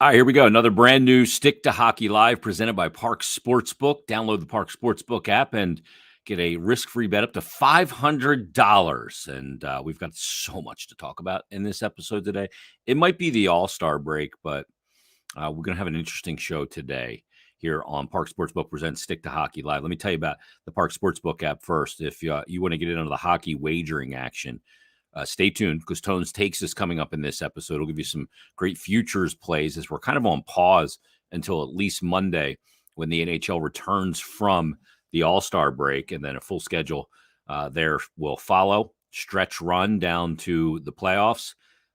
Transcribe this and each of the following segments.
All right, here we go. Another brand new Stick to Hockey Live presented by Parx Sportsbook. Download the Parx Sportsbook app and get a risk-free bet up to $500. And we've got so much to talk about in this episode today. It might be the All-Star break, but we're going to have an interesting show today here on Parx Sportsbook Presents Stick to Hockey Live. Let me tell you about the Parx Sportsbook app first. If you want to get into the hockey wagering action, stay tuned because Tones Takes is coming up in this episode. It'll give you some great futures plays as we're kind of on pause until at least Monday when the NHL returns from the All-Star break, and then a full schedule there will follow. Stretch run down to the playoffs.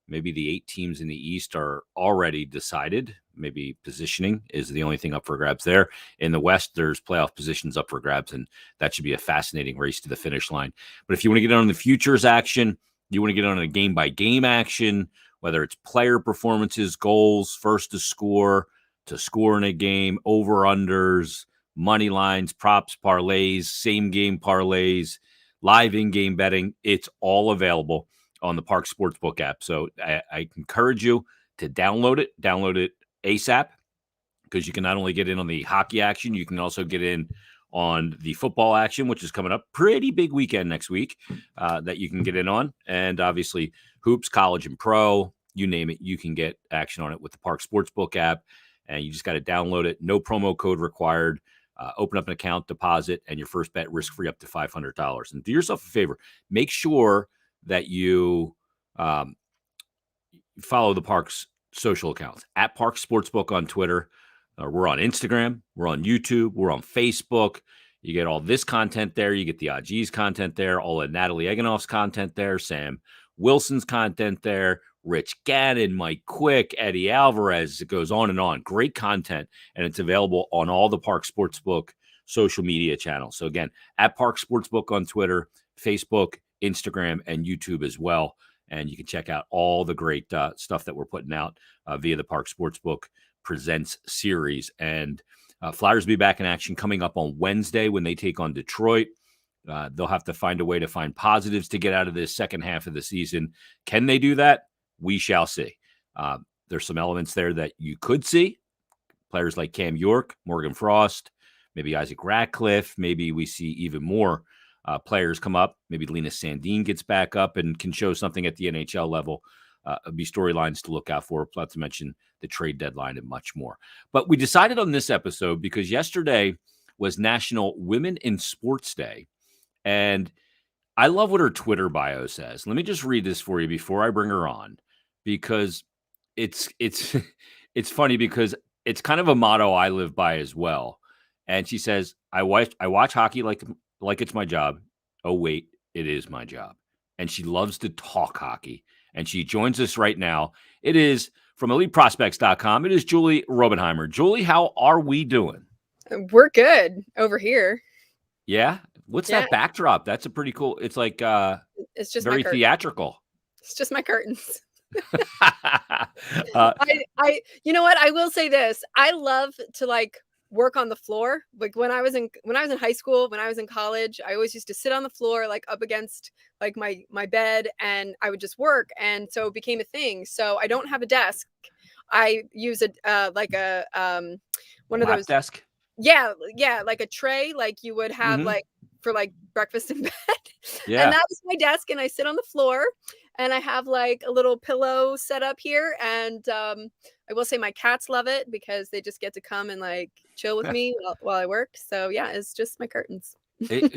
Maybe the 8 teams in the East are already decided. Maybe positioning is the only thing up for grabs there. In the West, there's playoff positions up for grabs, and that should be a fascinating race to the finish line. But if you want to get on the futures action, you want to get on a game-by-game action, whether it's player performances, goals, first to score in a game, over-unders, money lines, props, parlays, same-game parlays, live in-game betting. It's all available on the Parx Sportsbook app. So I encourage you to download it. Download it ASAP because you can not only get in on the hockey action, you can also get in on the football action, which is coming up. Pretty big weekend next week that you can get in on. And obviously hoops, college and pro, you name it, you can get action on it with the Parx Sportsbook app. And you just got to download it. No promo code required. Open up an account, deposit, and your first bet risk-free up to $500. And do yourself a favor. Make sure that you follow the Parx social accounts at Parx Sportsbook on Twitter. We're on Instagram. We're on YouTube. We're on Facebook. You get all this content there. You get the OG's content there. All of Natalie Eganoff's content there. Sam Wilson's content there. Rich Gannon, Mike Quick, Eddie Alvarez. It goes on and on. Great content. And it's available on all the Parx Sportsbook social media channels. So again, at Parx Sportsbook on Twitter, Facebook, Instagram, and YouTube as well. And you can check out all the great stuff that we're putting out via the Parx Sportsbook Presents series. And Flyers will be back in action coming up on Wednesday when they take on Detroit. They'll have to find a way to find positives to get out of this second half of the season. Can they do that? We shall see. There's some elements there that you could see. Players like Cam York, Morgan Frost, maybe Isaac Ratcliffe. Maybe we see even more players come up. Maybe Linus Sandin gets back up and can show something at the NHL level. Be storylines to look out for, not to mention the trade deadline and much more. But we decided on this episode because yesterday was National Women in Sports Day. And I love what her Twitter bio says. Let me just read this for you before I bring her on, because it's it's funny because it's kind of a motto I live by as well. And she says, I watch hockey like it's my job. Oh, wait, it is my job. And she loves to talk hockey. And she joins us right now. It is from EliteProspects.com. It is Julie Robenhymer. Julie, how are we doing? We're good over here. Yeah? What's that backdrop? That's a pretty cool. It's like it's just very theatrical. It's just my curtains. I you know what? I will say this. I love to work on the floor. Like when I was in high school, when I was in college, I always used to sit on the floor, up against my bed, and I would just work. And so it became a thing. So I don't have a desk. I use one of those desk. Yeah, like a tray, like you would have for breakfast in bed. Yeah. And that was my desk, and I sit on the floor, and I have a little pillow set up here, and I will say my cats love it because they just get to come and chill with me while I work. So yeah, it's just my curtains.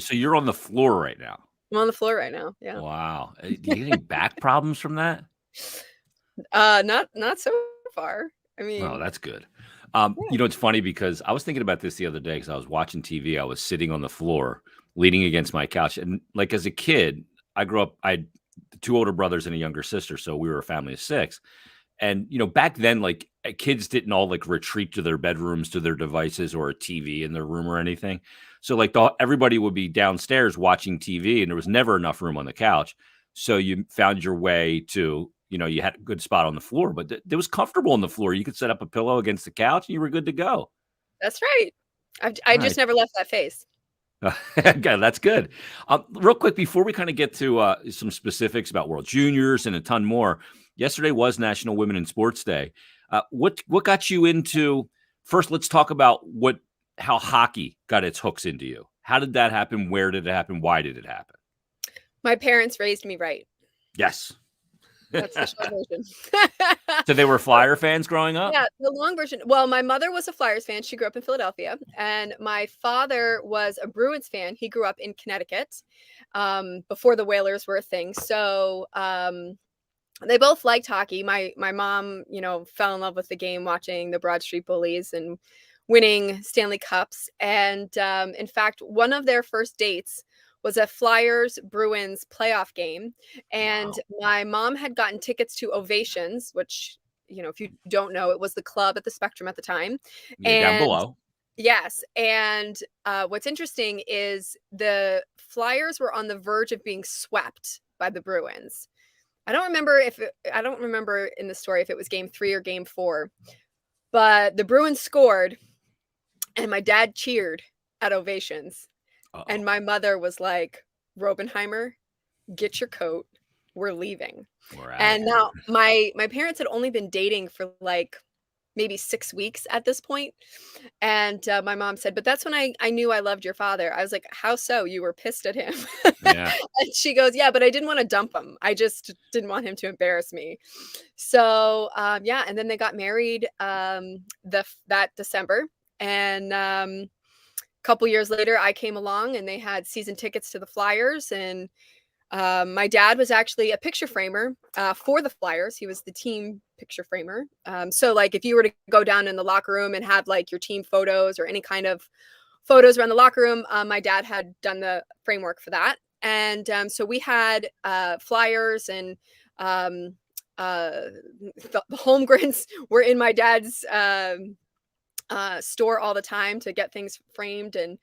So you're on the floor right now. I'm on the floor right now. Yeah. Wow. Do you get any back problems from that? Not so far. I mean, oh, that's good. It's funny because I was thinking about this the other day because I was watching TV. I was sitting on the floor, leaning against my couch. And as a kid, I grew up, I had 2 older brothers and a younger sister. So we were a family of 6. And, back then, kids didn't all retreat to their bedrooms, to their devices or a TV in their room or anything. So everybody would be downstairs watching TV and there was never enough room on the couch. So you found your way to, you had a good spot on the floor, but it was comfortable on the floor. You could set up a pillow against the couch and you were good to go. That's right. I just never left that face. Okay, that's good. Real quick, before we kind of get to some specifics about World Juniors and a ton more, yesterday was National Women in Sports Day. What got you into? First, let's talk about how hockey got its hooks into you. How did that happen? Where did it happen? Why did it happen? My parents raised me right. Yes. That's the short version. So they were Flyer fans growing up? Yeah, the long version. Well, my mother was a Flyers fan. She grew up in Philadelphia, and my father was a Bruins fan. He grew up in Connecticut, before the Whalers were a thing. So, they both liked hockey. My mom, fell in love with the game watching the Broad Street Bullies and winning Stanley Cups. And in fact, one of their first dates was a Flyers Bruins playoff game. And Wow. my mom had gotten tickets to Ovations, which, if you don't know, it was the club at the Spectrum at the time. Yeah, down And below. yes. And what's interesting is the Flyers were on the verge of being swept by the Bruins. I don't remember in the story if it was game 3 or game 4, but the Bruins scored and my dad cheered at Ovations. And Uh-oh. my mother was like, "Robenhymer, get your coat. We're leaving." We're out of And here. now my parents had only been dating for like maybe 6 weeks at this point. And my mom said, "But that's when I knew I loved your father." I was like, "How so? You were pissed at him." Yeah. And she goes, "Yeah, but I didn't want to dump him. I just didn't want him to embarrass me." So yeah, and then they got married that December. And couple years later, I came along and they had season tickets to the Flyers. And my dad was actually a picture framer for the Flyers. He was the team picture framer. So like if you were to go down in the locker room and have like your team photos or any kind of photos around the locker room, my dad had done the framework for that. And so we had Flyers and the Holmgrens were in my dad's store all the time to get things framed. And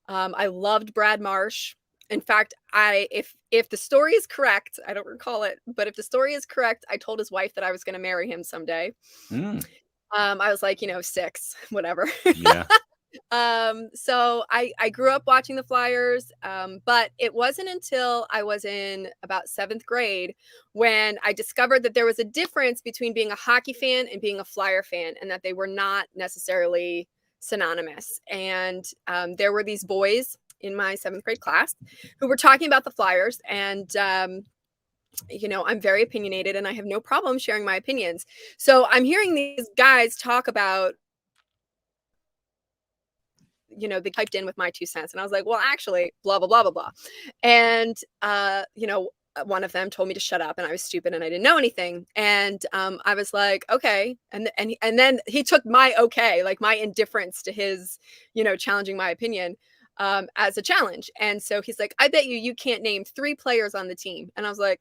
I loved Brad Marsh. In fact, if the story is correct, I don't recall it, but if the story is correct, I told his wife that I was going to marry him someday. Mm, I was like, 6, whatever. yeah. So I grew up watching the Flyers, but it wasn't until I was in about 7th grade when I discovered that there was a difference between being a hockey fan and being a Flyer fan, and that they were not necessarily synonymous. And there were these boys in my 7th grade class who were talking about the Flyers. And I'm very opinionated and I have no problem sharing my opinions. So I'm hearing these guys talk about, they typed in with my 2 cents. And I was like, well, actually, blah, blah, blah, blah, blah. And, one of them told me to shut up and I was stupid and I didn't know anything. And I was like, okay. And then he took my okay, like my indifference to his, challenging my opinion as a challenge. And so he's like, I bet you can't name 3 players on the team. And I was like,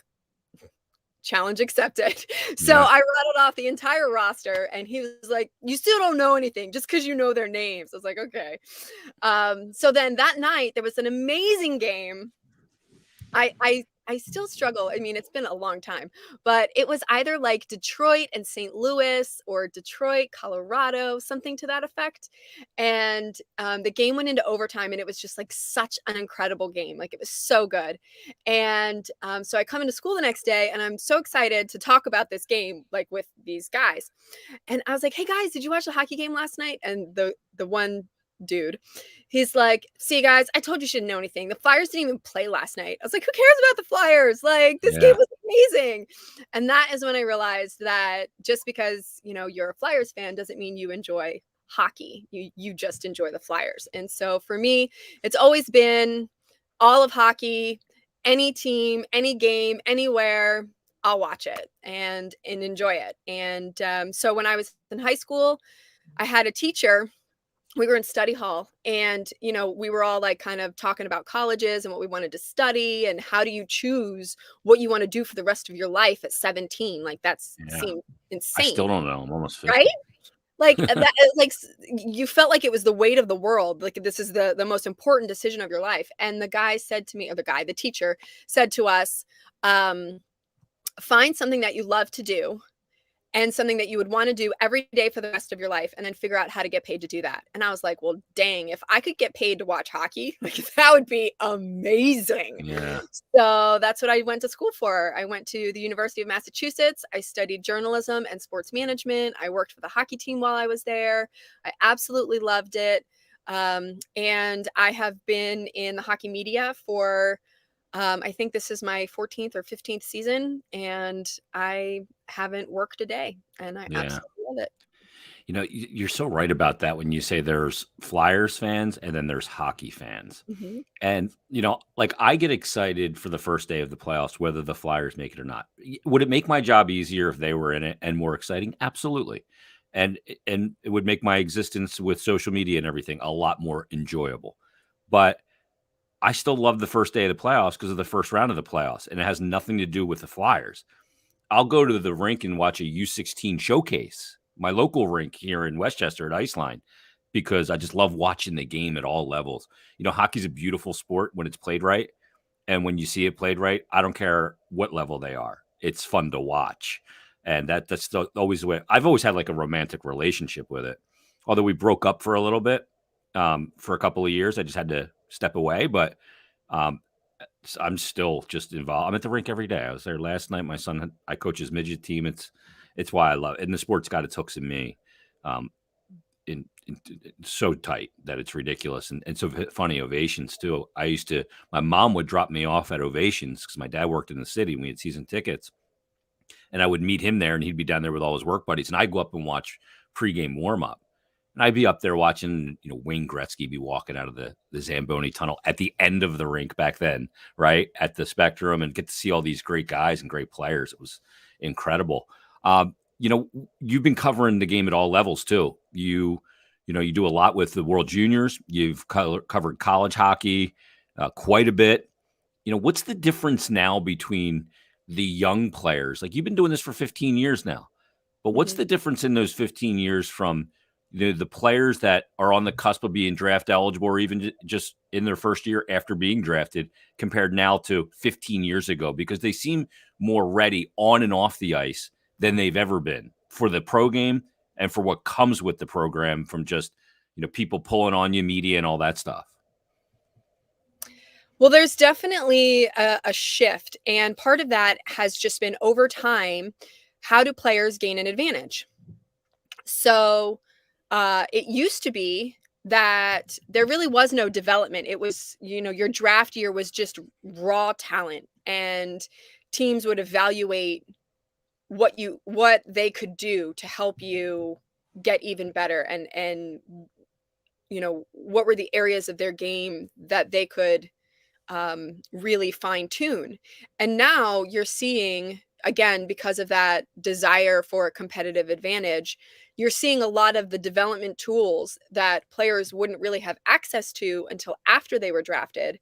challenge accepted. So Yeah. I rattled off the entire roster and he was like, you still don't know anything just because you know their names. I was like, okay. So then that night there was an amazing game. I still struggle. I mean, it's been a long time, but it was either like Detroit and St. Louis or Detroit, Colorado, something to that effect. And the game went into overtime and it was just like such an incredible game. Like it was so good. And so I come into school the next day and I'm so excited to talk about this game, like with these guys. And I was like, hey guys, did you watch the hockey game last night? And the one dude, he's like, see guys, I told you shouldn't know anything. The Flyers didn't even play last night. I was like, who cares about the Flyers? Like this game Yeah. was amazing. And that is when I realized that just because you're a Flyers fan doesn't mean you enjoy hockey. You just enjoy the Flyers. And so for me, it's always been all of hockey, any team, any game, anywhere, I'll watch it and enjoy it. And so when I was in high school, I had a teacher. We were in study hall and, we were all like kind of talking about colleges and what we wanted to study and how do you choose what you want to do for the rest of your life at 17? Like Yeah. seemed I insane, still don't know. I'm almost 50. right? Like that, like you felt like it was the weight of the world. Like this is the most important decision of your life. And the guy said to me, or the teacher said to us, find something that you love to do and something that you would want to do every day for the rest of your life, and then figure out how to get paid to do that. And I was like, well, dang, if I could get paid to watch hockey, like that would be amazing. Yeah. So that's what I went to school for. I went to the University of Massachusetts. I studied journalism and sports management. I worked for the hockey team while I was there. I absolutely loved it. And I have been in the hockey media for I think this is my 14th or 15th season, and I haven't worked a day, and I Yeah. absolutely love it. You know, you're so right about that when you say there's Flyers fans and then there's hockey fans. Mhm. And, like I get excited for the first day of the playoffs, whether the Flyers make it or not. Would it make my job easier if they were in it and more exciting? Absolutely. And it would make my existence with social media and everything a lot more enjoyable. But I still love the first day of the playoffs because of the first round of the playoffs, and it has nothing to do with the Flyers. I'll go to the rink and watch a U16 showcase, my local rink here in Westchester at Iceline, because I just love watching the game at all levels. Hockey's a beautiful sport when it's played right. And when you see it played right, I don't care what level they are. It's fun to watch. And always the way I've always had like a romantic relationship with it. Although we broke up for a little bit, for a couple of years. I just had to step away. But um, I'm still just involved. I'm at the rink every day. I was there last night. My son, I coach his midget team. It's why I love it. And the sport's got its hooks in me. Um, so tight that it's ridiculous. And so funny ovations too. My mom would drop me off at ovations because my dad worked in the city and we had season tickets, and I would meet him there and he'd be down there with all his work buddies. And I'd go up and watch pregame warm up. And I'd be up there watching, Wayne Gretzky be walking out of the Zamboni tunnel at the end of the rink back then, right at the Spectrum, and get to see all these great guys and great players. It was incredible. You've been covering the game at all levels too. You do a lot with the World Juniors. You've covered college hockey quite a bit. What's the difference now between the young players? Like, you've been doing this for 15 years now, but what's Mhm. the difference in those 15 years from the players that are on the cusp of being draft eligible, or even just in their first year after being drafted, compared now to 15 years ago? Because they seem more ready on and off the ice than they've ever been for the pro game and for what comes with the program from just, people pulling on you, media and all that stuff. Well, there's definitely a shift, and part of that has just been over time, how do players gain an advantage? So, it used to be that there really was no development. It was, your draft year was just raw talent, and teams would evaluate what they could do to help you get even better, and what were the areas of their game that they could really fine tune. And now you're seeing, again, because of that desire for a competitive advantage, you're seeing a lot of the development tools that players wouldn't really have access to until after they were drafted.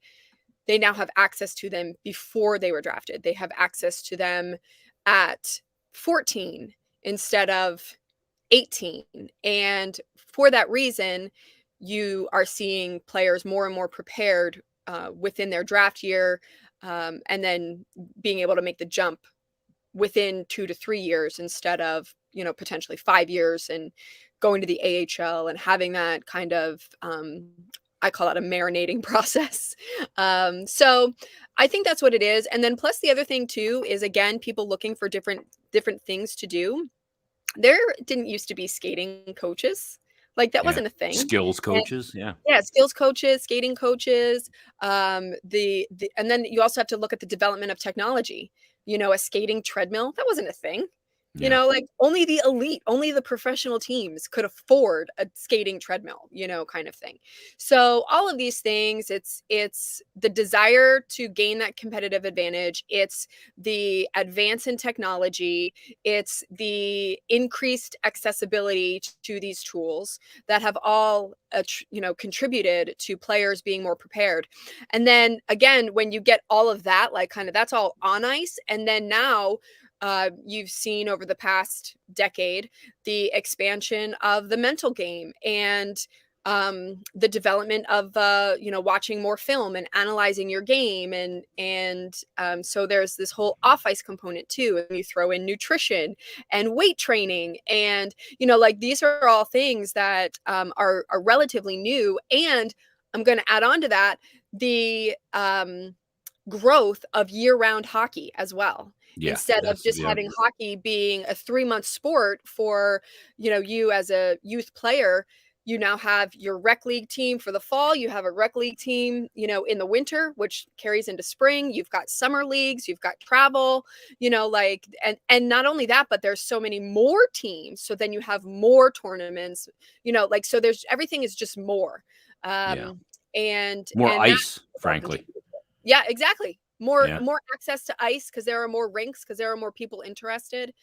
They now have access to them before they were drafted. They have access to them at 14 instead of 18. And for that reason, you are seeing players more and more prepared within their draft year, and then being able to make the jump within 2 to 3 years instead of, potentially 5 years, and going to the AHL and having that kind of, I call it a marinating process. So I think that's what it is. And then plus the other thing too is, again, people looking for different things to do. There didn't used to be skating coaches. Like, that Yeah. wasn't a thing. Skills And coaches. Yeah. yeah, skills coaches, skating coaches, and then you also have to look at the development of technology. A skating treadmill, that wasn't a thing. Yeah. Like, only the elite, only the professional teams could afford a skating treadmill, kind of thing. So all of these things, it's the desire to gain that competitive advantage. It's the advance in technology. It's the increased accessibility to these tools that have all contributed to players being more prepared. And then again, when you get all of that, like, kind of, that's all on ice. And then now you've seen over the past decade the expansion of the mental game, and the development of watching more film and analyzing your game, and so there's this whole off ice component too, and you throw in nutrition and weight training, and like these are all things that are relatively new. And I'm going to add on to that the growth of year-round hockey as well. Yeah, Instead of that's just yeah, having hockey being a 3-month sport for you as a youth player, you now have your rec league team for the fall. You have a rec league team, in the winter, which carries into spring. You've got summer leagues, you've got travel, like, and not only that, but there's so many more teams. So then you have more tournaments, like, so there's, everything is just more. yeah. And More that ice, frankly. yeah, exactly. More Yeah. access to ice because there are more rinks, because there are more people interested.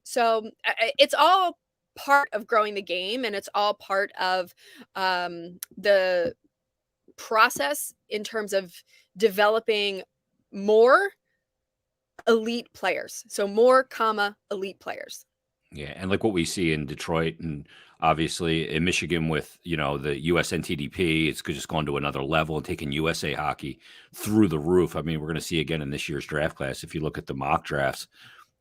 So it's all part of growing the game, and it's all part of the process in terms of developing more elite players. So more, elite players. Yeah, and like what we see in Detroit and obviously in Michigan with, the US NTDP, it's just gone to another level and taking USA hockey through the roof. I mean, we're going to see again in this year's draft class. If you look at the mock drafts,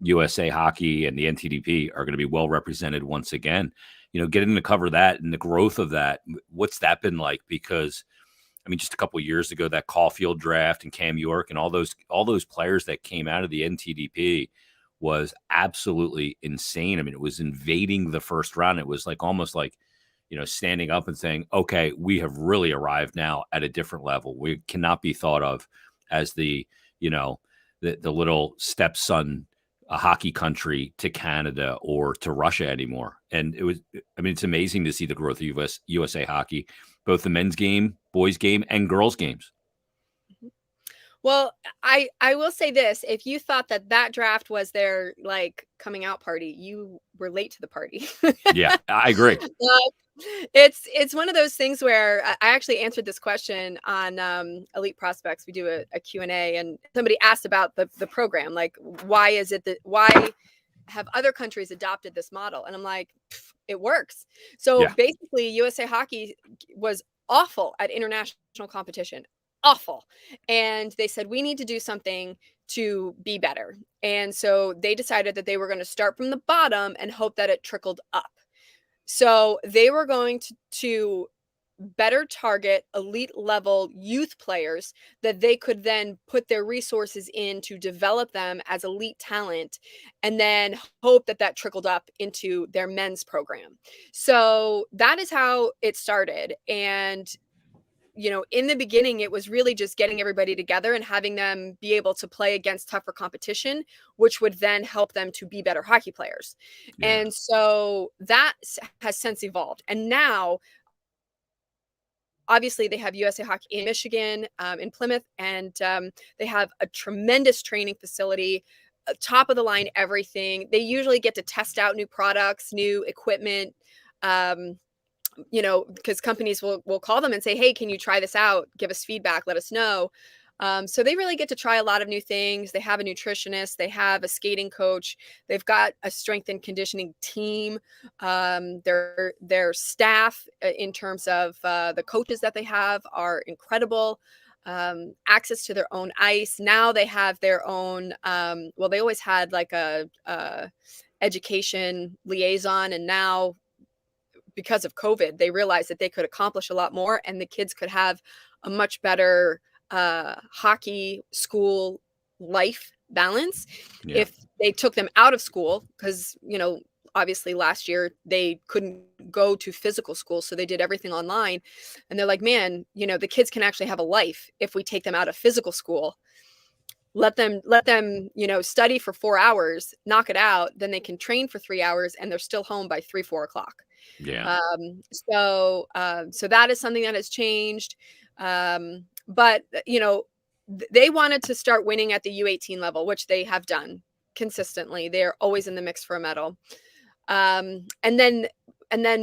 USA hockey and the NTDP are going to be well represented once again. Getting to cover that and the growth of that, what's that been like? Because I mean, just a couple of years ago, that Caulfield draft and Cam York and all those players that came out of the NTDP was absolutely insane. I mean, it was invading the first round. It was like almost like, standing up and saying, okay, we have really arrived now at a different level. We cannot be thought of as the little stepson, a hockey country to Canada or to Russia anymore. And it's amazing to see the growth of USA hockey, both the men's game, boys game, and girls games. Well, I will say this: if you thought that draft was their like coming out party, you were late to the party. Yeah, I agree. It's one of those things where I actually answered this question on Elite Prospects. We do a Q&A, and somebody asked about the program, like why have other countries adopted this model? And I'm like, it works. So Yeah. basically, USA Hockey was awful at international competition, awful. And they said, we need to do something to be better. And so they decided that they were going to start from the bottom and hope that it trickled up. So they were going to better target elite level youth players that they could then put their resources in to develop them as elite talent, and then hope that trickled up into their men's program. So that is how it started. And in the beginning, it was really just getting everybody together and having them be able to play against tougher competition, which would then help them to be better hockey players. Yeah. And so that has since evolved. And now, obviously, they have USA Hockey in Michigan, in Plymouth, and they have a tremendous training facility, top of the line, everything. They usually get to test out new products, new equipment, because companies will call them and say, hey, can you try this out? Give us feedback, let us know. So they really get to try a lot of new things. They have a nutritionist, they have a skating coach, they've got a strength and conditioning team. Their staff, in terms of the coaches that they have, are incredible. Access to their own ice. Now they have their own, well, they always had like a education liaison, and now, because of COVID, they realized that they could accomplish a lot more, and the kids could have a much better hockey school life balance if they took them out of school, because obviously last year they couldn't go to physical school, so they did everything online. And they're like, man, the kids can actually have a life if we take them out of physical school. Let them study for 4 hours, knock it out, then they can train for 3 hours, and they're still home by 3-4 o'clock. Yeah. So that is something that has changed. But they wanted to start winning at the U18 level, which they have done consistently. They're always in the mix for a medal. And then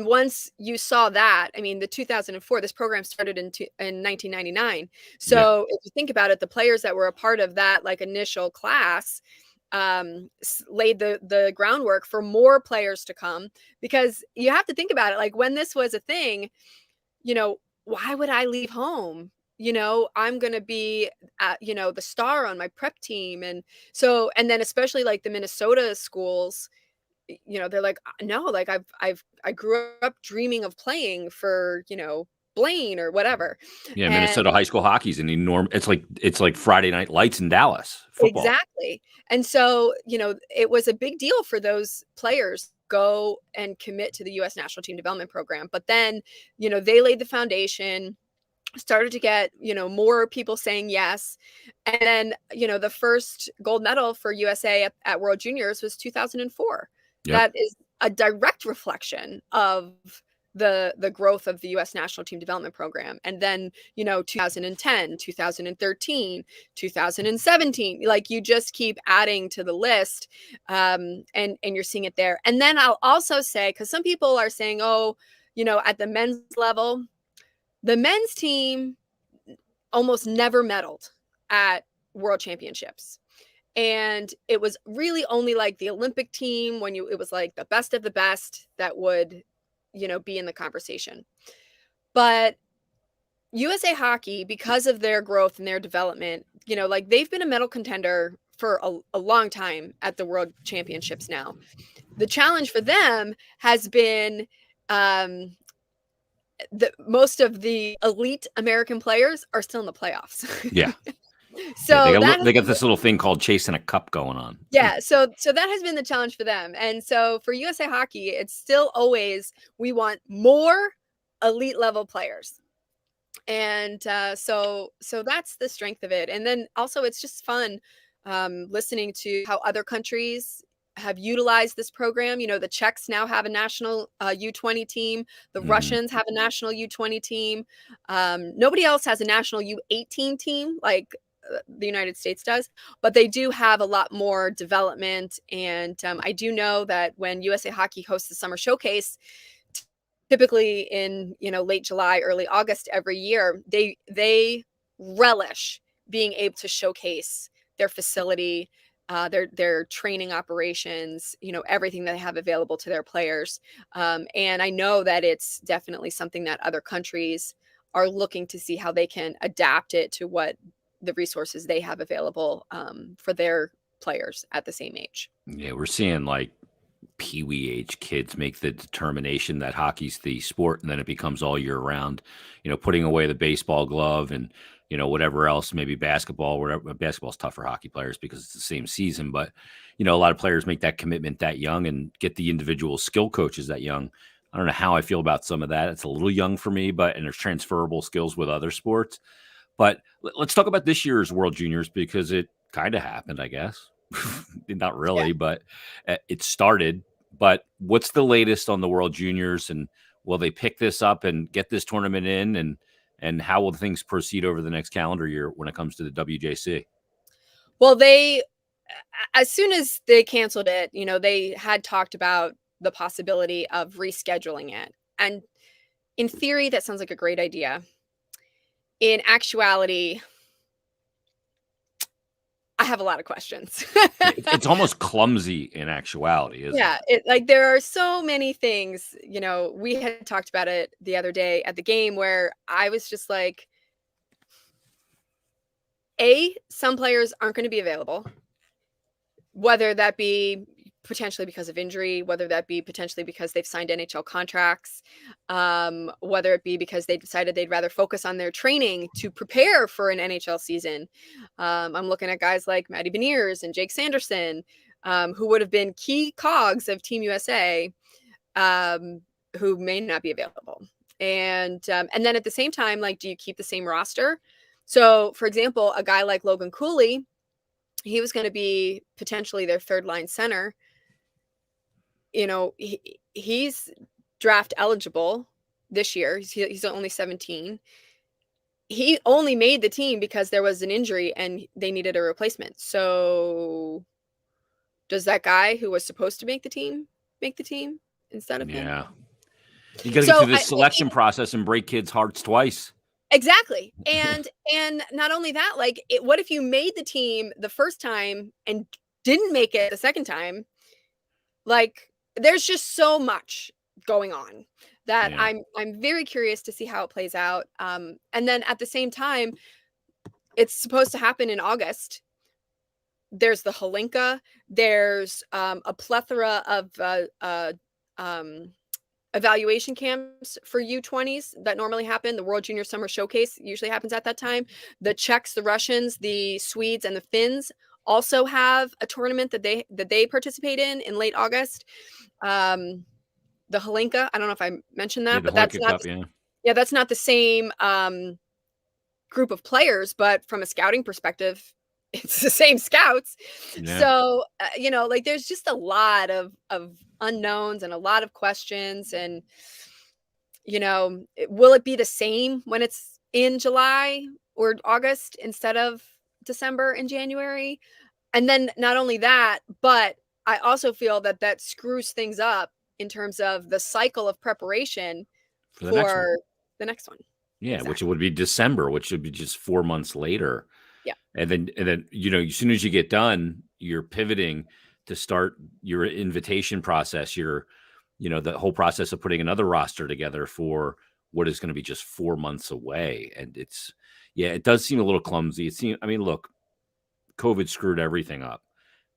once you saw that, I mean, the 2004, this program started in 1999. So if you think about it, the players that were a part of that like initial class, laid the groundwork for more players to come, because you have to think about it. Like, when this was a thing, why would I leave home? I'm going to be, the star on my prep team. And then especially like the Minnesota schools, they're like, no, like I grew up dreaming of playing for, Blaine or whatever. Yeah, And Minnesota high school hockey's an enormous. It's like Friday night lights in Dallas football. exactly. And so, it was a big deal for those players to go and commit to the U.S. national team development program. But then, they laid the foundation, started to get, more people saying yes. And then, the first gold medal for USA at World Juniors was 2004. Yep. That is a direct reflection of the growth of the U.S. national team development program. And then, 2010, 2013, 2017, like, you just keep adding to the list. And you're seeing it there. And then I'll also say, because some people are saying, oh, at the men's level, the men's team almost never medaled at world championships. And it was really only like the Olympic team, when it was like the best of the best that would, be in the conversation. But USA Hockey, because of their growth and their development, like, they've been a medal contender for a long time at the world championships now. The challenge for them has been, most of the elite American players are still in the playoffs. Yeah. So yeah, they got this little thing called chasing a cup going on. Yeah. So that has been the challenge for them. And so for USA Hockey, it's still always, we want more elite level players. And so that's the strength of it. And then also, it's just fun listening to how other countries have utilized this program. The Czechs now have a national U20 team. The Russians have a national U20 team. Nobody else has a national U18 team like the United States does, but they do have a lot more development. And I do know that when USA Hockey hosts the summer showcase, typically in late July, early August every year, they relish being able to showcase their facility, their training operations, everything that they have available to their players. And I know that it's definitely something that other countries are looking to see how they can adapt it to what the resources they have available for their players at the same age. Yeah, we're seeing like peewee age kids make the determination that hockey's the sport, and then it becomes all year round, putting away the baseball glove and, whatever else, maybe basketball, whatever. Basketball's tough for hockey players because it's the same season, but, a lot of players make that commitment that young and get the individual skill coaches that young. I don't know how I feel about some of that. It's a little young for me, and there's transferable skills with other sports. But let's talk about this year's World Juniors, because it kind of happened, I guess. Not really, yeah. But it started. But what's the latest on the World Juniors, and will they pick this up and get this tournament in, and how will things proceed over the next calendar year when it comes to the WJC? Well, as soon as they canceled it, they had talked about the possibility of rescheduling it. And in theory, that sounds like a great idea. In actuality, I have a lot of questions. It's almost clumsy in actuality, isn't it? Yeah, like, there are so many things. We had talked about it the other day at the game, where I was just like, some players aren't going to be available, whether that be potentially because of injury, whether that be potentially because they've signed NHL contracts, whether it be because they decided they'd rather focus on their training to prepare for an NHL season. I'm looking at guys like Matty Beniers and Jake Sanderson, who would have been key cogs of Team USA, who may not be available. And then at the same time, like, do you keep the same roster? So, for example, a guy like Logan Cooley, he was going to be potentially their third line center. He's draft eligible this year. He's only 17. He only made the team because there was an injury and they needed a replacement. So does that guy who was supposed to make the team instead of him? Yeah. You got to get through this selection process and break kids' hearts twice. Exactly. And not only that, like, what if you made the team the first time and didn't make it the second time. Like, there's just so much going on that Yeah. I'm very curious to see how it plays out. And then at the same time, it's supposed to happen in August. There's the Holinka. There's a plethora of evaluation camps for U20s that normally happen. The World Junior Summer Showcase usually happens at that time. The Czechs, the Russians, the Swedes, and the Finns also have a tournament that they participate in late August. The Holinka, I don't know if I mentioned Yeah, that, the but that's Holinka not Cup, yeah. yeah, that's not the same group of players, but from a scouting perspective, it's the same scouts. Yeah. So, like there's just a lot of unknowns and a lot of questions. And, will it be the same when it's in July or August instead of December and January? And then not only that, but I also feel that that screws things up in terms of the cycle of preparation For the next one. for the next one. Yeah, which Exactly. would be December, which would be just 4 months later. Yeah. And then, as soon as you get done, you're pivoting to start your invitation process, the whole process of putting another roster together for what is going to be just 4 months away. And it does seem a little clumsy. Look, COVID screwed everything up,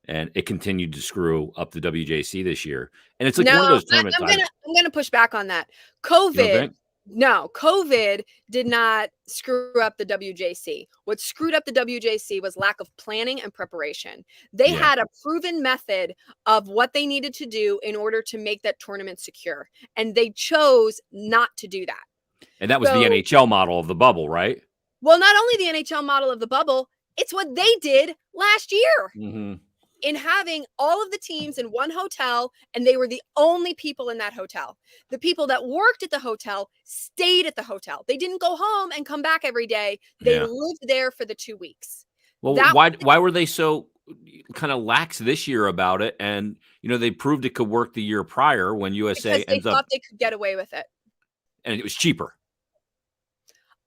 and it continued to screw up the WJC this year. And it's like No, one of those tournaments. I'm gonna push back on that. You don't COVID, think? no, COVID did not screw up the WJC. What screwed up the WJC was lack of planning and preparation. They Yeah. had a proven method of what they needed to do in order to make that tournament secure, and they chose not to do that. And that was the So, NHL model of the bubble, right? well, not only the NHL model of the bubble, it's what they did last year. Mm-hmm. In having all of the teams in one hotel, and they were the only people in that hotel. The people that worked at the hotel stayed at the hotel. They didn't go home and come back every day. They Yeah. lived there for the 2 weeks. Well, That why were they so kind of lax this year about it? And they proved it could work the year prior when USA because they ends up, thought they could get away with it. and it was cheaper.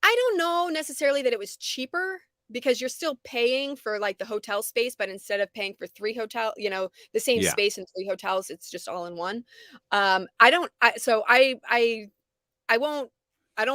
I don't know necessarily that it was cheaper, because you're still paying for like the hotel space, but instead of paying for the same Yeah. space in 3 hotels, it's just all in one. I don't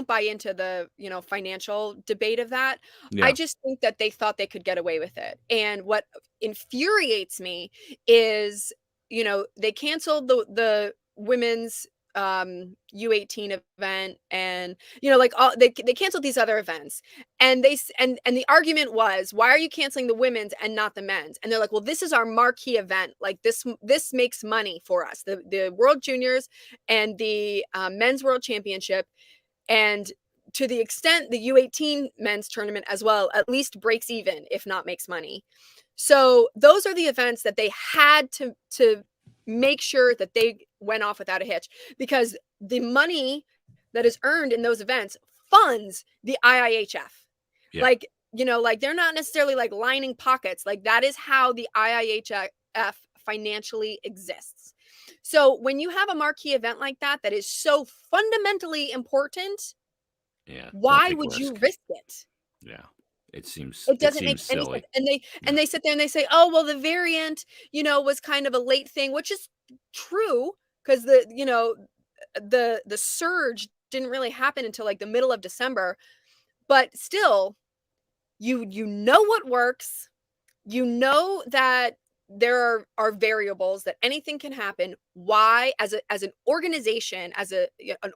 buy into the, financial debate of that. I Yeah. just think that they thought they could get away with it. And what infuriates me is, they canceled the women's U18 event, and like all they canceled these other events, and the argument was, why are you canceling the women's and not the men's? And they're like, well, this is our marquee event, like this makes money for us, the World Juniors and the men's World Championship. And to the extent the U18 men's tournament as well at least breaks even, if not makes money. So those are the events that they had to make sure that they went off without a hitch, because the money that is earned in those events funds the IIHF. Yeah. Like they're not necessarily like lining pockets. Like that is how the IIHF financially exists. So when you have a marquee event like that is so fundamentally important, Yeah. why would you risk it? Yeah. It doesn't make any silly. sense. And they sit there and they say, oh, well, the variant, was kind of a late thing, which is true, because the surge didn't really happen until like the middle of December. But still, you know what works. You know that there are variables, that anything can happen. Why, as an organization, as an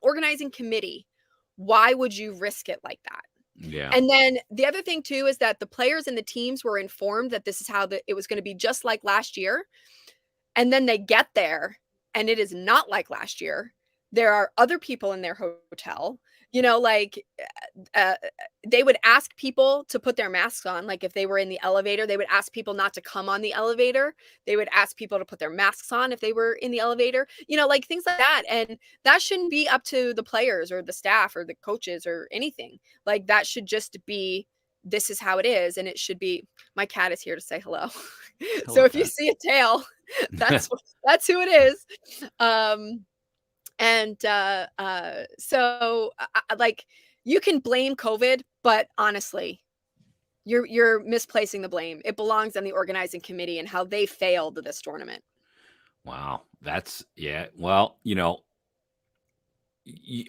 organizing committee, why would you risk it like that? Yeah. And then the other thing too is that the players and the teams were informed that this is how it was going to be, just like last year. And then they get there and it is not like last year. There are other people in their hotel, they would ask people to put their masks on. Like if they were in the elevator, they would ask people not to come on the elevator. They would ask people to put their masks on if they were in the elevator, like things like that. And that shouldn't be up to the players or the staff or the coaches or anything. Like that should just be, this is how it is. And it should be, my cat is here to say hello. So if you see a tail, that's who it is. So like you can blame COVID, but honestly, you're misplacing the blame. It belongs on the organizing committee and how they failed this tournament. Wow. Yeah. Well,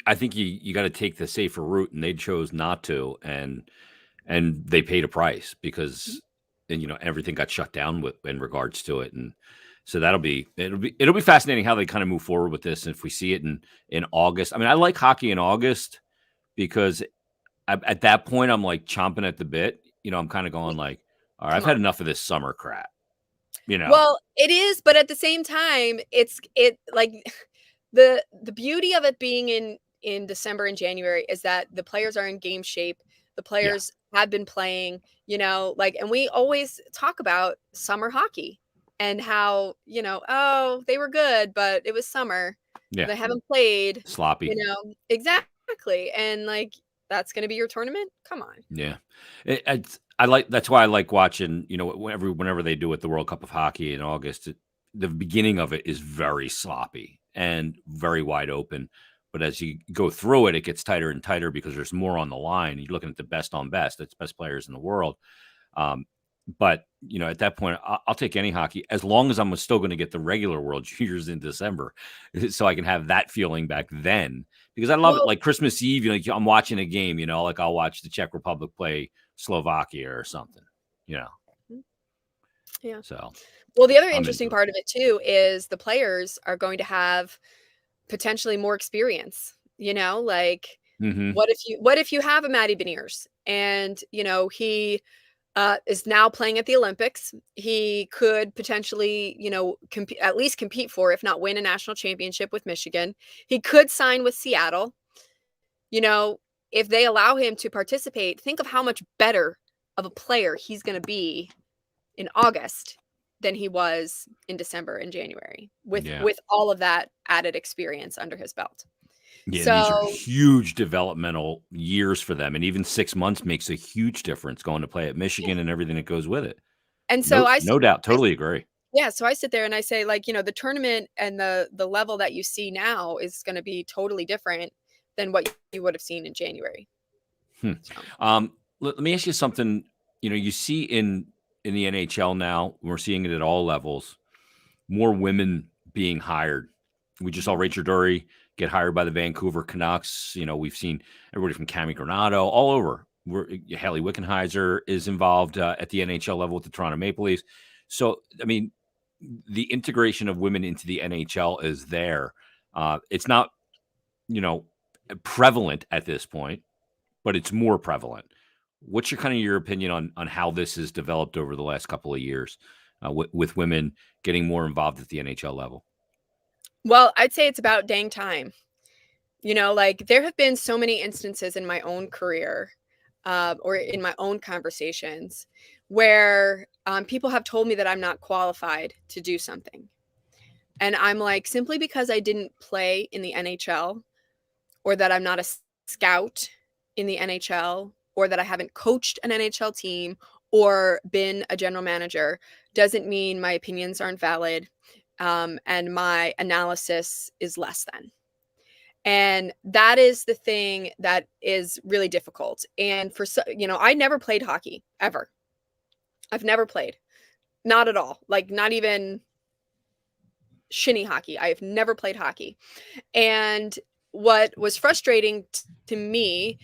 I think you got to take the safer route, and they chose not to, and they paid a price because, and everything got shut down in regards to it, and so it'll be fascinating how they kind of move forward with this, and if we see it in August. I mean, I like hockey in August because at that point I'm like chomping at the bit. I'm kind of going like, all right, I've Come had on. enough of this summer crap. Well, it is, but at the same time, it like the beauty of it being in December and January is that the players are in game shape. The Yeah. players have been playing, and we always talk about summer hockey and how, oh, they were good, but it was summer. Yeah. They haven't played. Sloppy. Exactly. And like that's going to be your tournament? Come on. Yeah. That's why I like watching, whenever they do it, the World Cup of Hockey in August, the beginning of it is very sloppy and very wide open. But as you go through it, it gets tighter and tighter because there's more on the line. You're looking at the best on best. It's best players in the world. But, at that point, I'll take any hockey as long as I'm still going to get the regular World Juniors in December so I can have that feeling back then because I love it. Like Christmas Eve, I'm watching a game, like I'll watch the Czech Republic play Slovakia or something, Yeah. So, well, the other interesting part of it too is the players are going to have potentially more experience, like what if you have a Matty Beniers and, he is now playing at the Olympics. He could potentially, at least compete for, if not win a national championship with Michigan. He could sign with Seattle. If they allow him to participate, think of how much better of a player he's going to be in August than he was in December and January with all of that added experience under his belt. Yeah, these are huge developmental years for them, and even 6 months makes a huge difference going to play at Michigan and everything that goes with it. And so no doubt, totally agree. Yeah, so I sit there and I say, like, the tournament and the level that you see now is going to be totally different than what you would have seen in January. So. Let me ask you something. You see in the NHL now, we're seeing it at all levels, more women being hired. We just saw Rachel Doerrie get hired by the Vancouver Canucks. We've seen everybody from Cami Granado all over. Haley Wickenheiser is involved at the NHL level with the Toronto Maple Leafs. So, I mean, the integration of women into the NHL is there. It's not, prevalent at this point, but it's more prevalent. What's your opinion on how this has developed over the last couple of years with women getting more involved at the NHL level? Well, I'd say it's about dang time. Like there have been so many instances in my own career or in my own conversations where people have told me that I'm not qualified to do something. And I'm like, simply because I didn't play in the NHL or that I'm not a scout in the NHL or that I haven't coached an NHL team or been a general manager doesn't mean my opinions aren't valid and my analysis is less than. And that is the thing that is really difficult. And I never played hockey ever. I've never played. Not at all. Like not even shinny hockey. I have never played hockey. And what was frustrating to me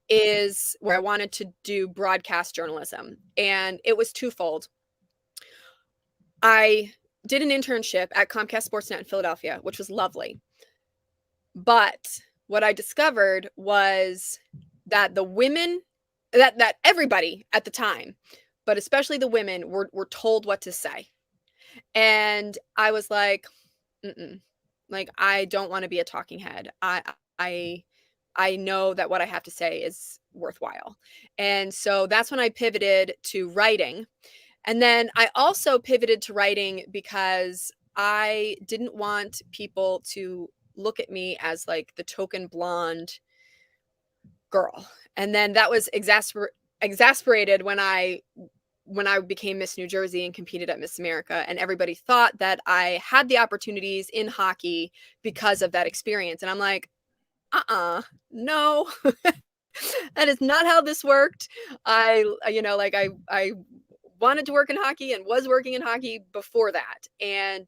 is where I wanted to do broadcast journalism. And it was twofold. I did an internship at Comcast Sportsnet in Philadelphia, which was lovely. But what I discovered was that the women, that everybody at the time, but especially the women, were told what to say. And I was like, like, I don't want to be a talking head. I know that what I have to say is worthwhile. And so that's when I pivoted to writing. And then I also pivoted to writing because I didn't want people to look at me as like the token blonde girl. And then that was exasperated when I became Miss New Jersey and competed at Miss America, and everybody thought that I had the opportunities in hockey because of that experience. And I'm like, no, That is not how this worked. I wanted to work in hockey and was working in hockey before that. And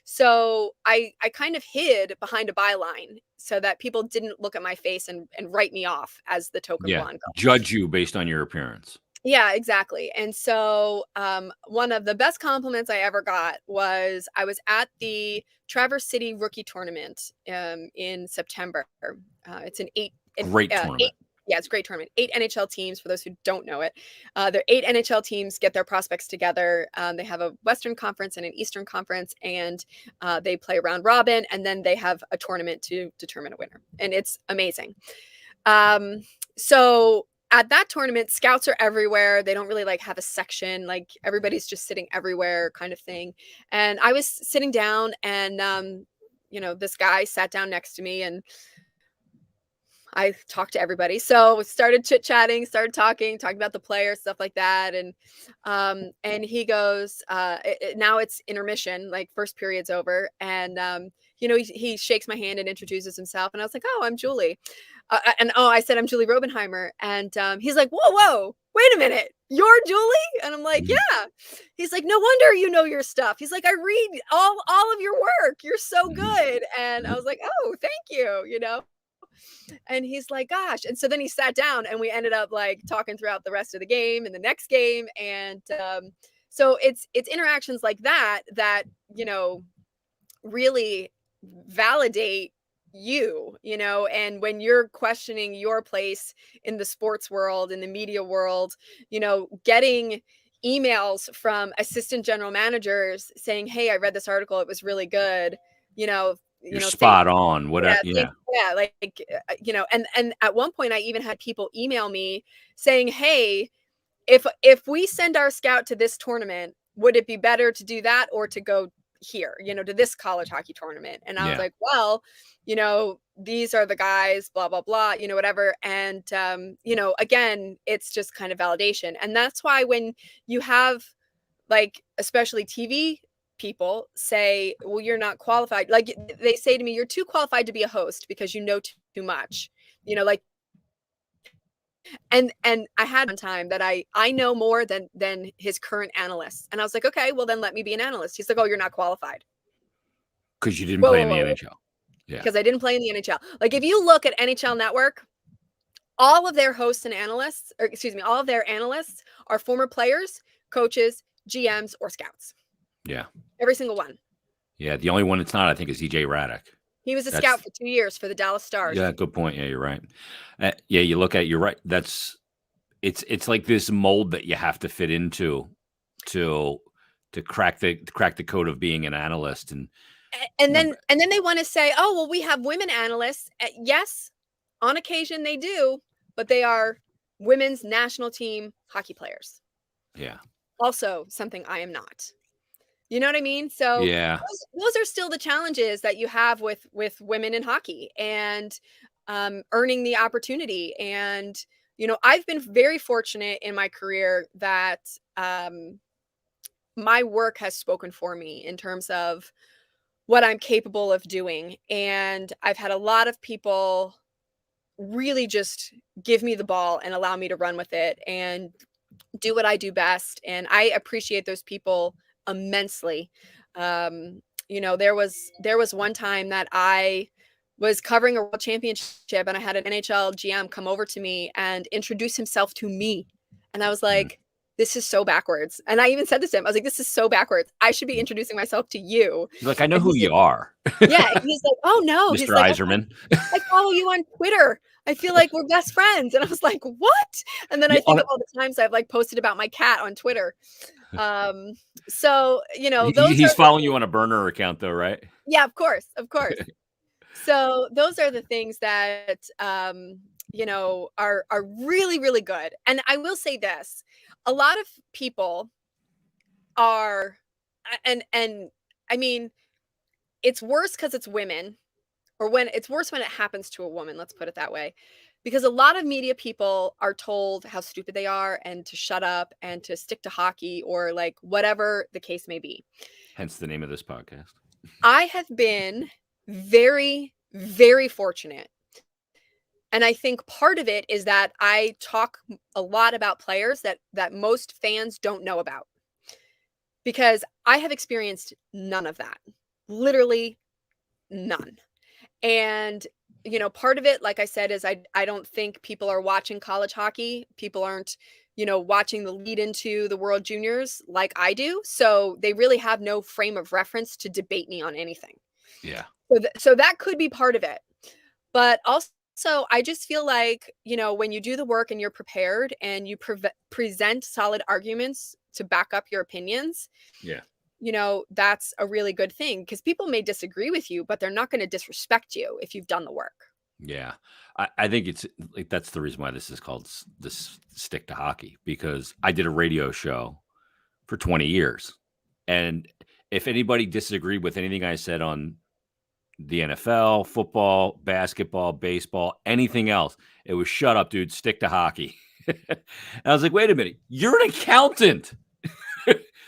so I kind of hid behind a byline so that people didn't look at my face and write me off as the token Yeah. blonde girl. Judge you based on your appearance. Yeah, exactly. And so one of the best compliments I ever got was I was at the Traverse City Rookie Tournament in September. It's an Great tournament. yeah, it's a great tournament. 8 NHL teams, for those who don't know it. Their 8 NHL teams get their prospects together. They have a Western Conference and an Eastern Conference, and they play round robin, and then they have a tournament to determine a winner. And it's amazing. So at that tournament, scouts are everywhere. They don't really like have a section, like everybody's just sitting everywhere kind of thing. And I was sitting down, and this guy sat down next to me, and I talked to everybody. So we started chit-chatting, started talking about the players, stuff like that. And he goes, now it's intermission, like first period's over. And he shakes my hand and introduces himself. And I was like, oh, I'm Julie. I said, I'm Julie Robenhymer. And he's like, whoa, wait a minute. You're Julie? And I'm like, yeah. He's like, no wonder you know your stuff. He's like, I read all of your work. You're so good. And I was like, oh, thank you, And he's like, gosh. And so then he sat down, and we ended up like talking throughout the rest of the game and the next game. And so it's interactions like that really validate and when you're questioning your place in the sports world, in the media world, getting emails from assistant general managers saying, hey, I read this article, it was really good, You're spot on. And at one point I even had people email me saying, hey, if we send our scout to this tournament, would it be better to do that or to go here, to this college hockey tournament? And I was like, well, these are the guys, blah, blah, blah, whatever. And, again, it's just kind of validation. And that's why when you have like, especially TV people say, well, you're not qualified. Like they say to me, you're too qualified to be a host because you know too much, and I had one time that I know more than his current analysts. And I was like, okay, well then let me be an analyst. He's like, oh, you're not qualified. Because you didn't play in the NHL. Yeah. Because I didn't play in the NHL. Like if you look at NHL Network, all of their hosts and analysts, all of their analysts are former players, coaches, GMs, or scouts. Yeah. Every single one. Yeah. The only one it's not, I think, is EJ Raddick. He was a scout for 2 years for the Dallas Stars. Yeah, good point. Yeah, you're right. You look at, you're right. It's like this mold that you have to fit into to crack the code of being an analyst. And then they want to say, oh, well, we have women analysts. Yes, on occasion they do, but they are women's national team hockey players. Yeah. Also something I am not. You know what I mean? So yeah, those are still the challenges that you have with women in hockey and earning the opportunity. And, I've been very fortunate in my career that my work has spoken for me in terms of what I'm capable of doing. And I've had a lot of people really just give me the ball and allow me to run with it and do what I do best. And I appreciate those people immensely. There was one time that I was covering a world championship and I had an NHL GM come over to me and introduce himself to me. And I was like, this is so backwards. And I even said this to him. I was like, this is so backwards. I should be introducing myself to you. He's like, I know who you are. Yeah. And he's like, oh no. Mr. He's like, Iserman. I follow you on Twitter. I feel like we're best friends. And I was like, what? And then I think of all the times I've like posted about my cat on Twitter. So, he's following you on a burner account though, right? Yeah, of course. So those are the things that, are really, really good. And I will say this, a lot of people are, and I mean, it's worse because it's women, or it's worse when it happens to a woman. Let's put it that way. Because a lot of media people are told how stupid they are and to shut up and to stick to hockey or like whatever the case may be. Hence the name of this podcast. I have been very, very fortunate And I think part of it is that I talk a lot about players that most fans don't know about, because I have experienced none of that. Literally none. And part of it, like I said, is I don't think people are watching college hockey. People aren't, watching the lead into the World Juniors like I do. So they really have no frame of reference to debate me on anything. Yeah. So that could be part of it. But also, I just feel like, when you do the work and you're prepared and you present solid arguments to back up your opinions, Yeah. that's a really good thing, because people may disagree with you, but they're not going to disrespect you if you've done the work. Yeah. I think it's like, that's the reason why this is called this Stick to Hockey, because I did a radio show for 20 years. And if anybody disagreed with anything I said on the NFL, football, basketball, baseball, anything else, it was shut up, dude, stick to hockey. And I was like, wait a minute, you're an accountant.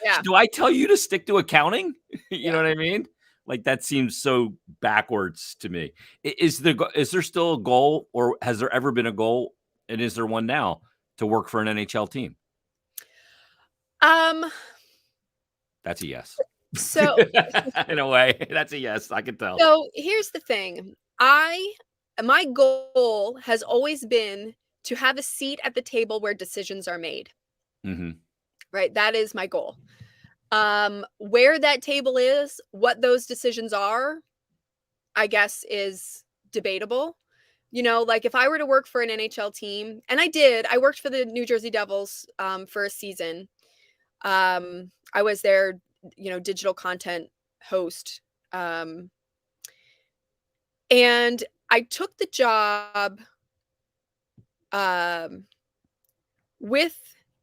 Yeah. Do I tell you to stick to accounting? You know Yeah. what I mean? Like, that seems so backwards to me. Is there still a goal, or has there ever been a goal, and is there one now, to work for an NHL team? Um, That's a yes. so In a way, that's a yes. I can tell. so here's the thing. My goal has always been to have a seat at the table where decisions are made. Hmm. Right? That is my goal. Where that table is, what those decisions are, I guess is debatable. Like if I were to work for an NHL team, and I worked for the New Jersey Devils for a season. I was their, digital content host. Um, and I took the job um, with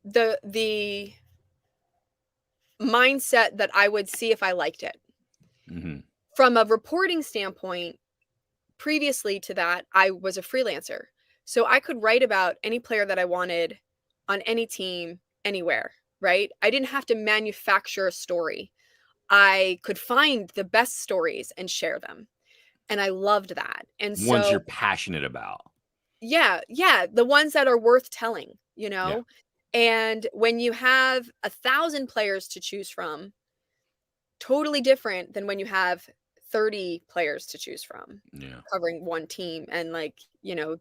the mindset that I would see if I liked it. Hmm. From a reporting standpoint, previously to that, I was a freelancer. So I could write about any player that I wanted on any team, anywhere, right? I didn't have to manufacture a story. I could find the best stories and share them. And I loved that. And Ones you're so, passionate about. yeah, the ones that are worth telling, Yeah. And when you have 1,000 players to choose from, totally different than when you have 30 players to choose from Yeah. covering one team and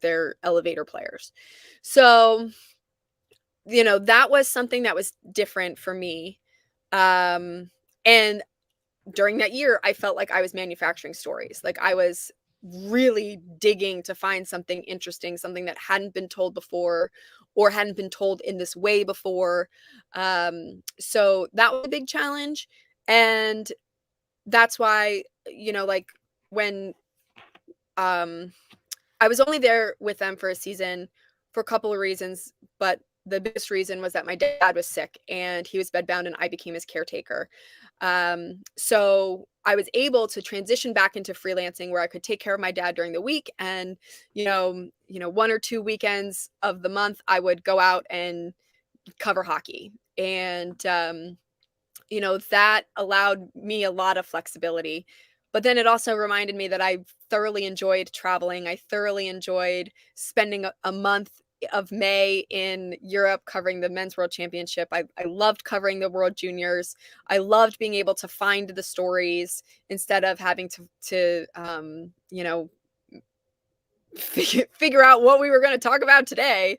they're elevator players. So, that was something that was different for me. And during that year, I felt like I was manufacturing stories. Like I was really digging to find something interesting, something that hadn't been told before or hadn't been told in this way before. So that was a big challenge. And that's why, like when I was only there with them for a season for a couple of reasons, but the biggest reason was that my dad was sick and he was bedbound and I became his caretaker. So I was able to transition back into freelancing where I could take care of my dad during the week, and 1 or 2 weekends of the month I would go out and cover hockey. And that allowed me a lot of flexibility. But then it also reminded me that I thoroughly enjoyed traveling. I thoroughly enjoyed spending a month of May in Europe covering the Men's World Championship. I loved covering the World Juniors. I loved being able to find the stories instead of having to figure out what we were going to talk about today.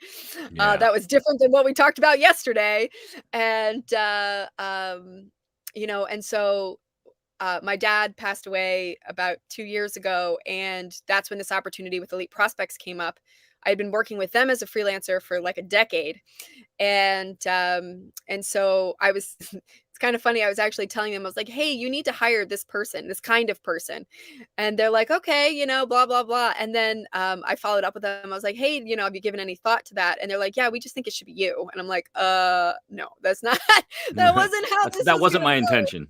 Yeah. That was different than what we talked about yesterday. And, and so my dad passed away about 2 years ago, and that's when this opportunity with Elite Prospects came up. I had been working with them as a freelancer for like a decade. And so I was it's kind of funny. I was actually telling them, I was like, hey, you need to hire this person, this kind of person. And they're like, okay, blah, blah, blah. And then I followed up with them. I was like, hey, have you given any thought to that? And they're like, yeah, we just think it should be you. And I'm like, no, that's not, that wasn't how this That was wasn't gonna my go. intention.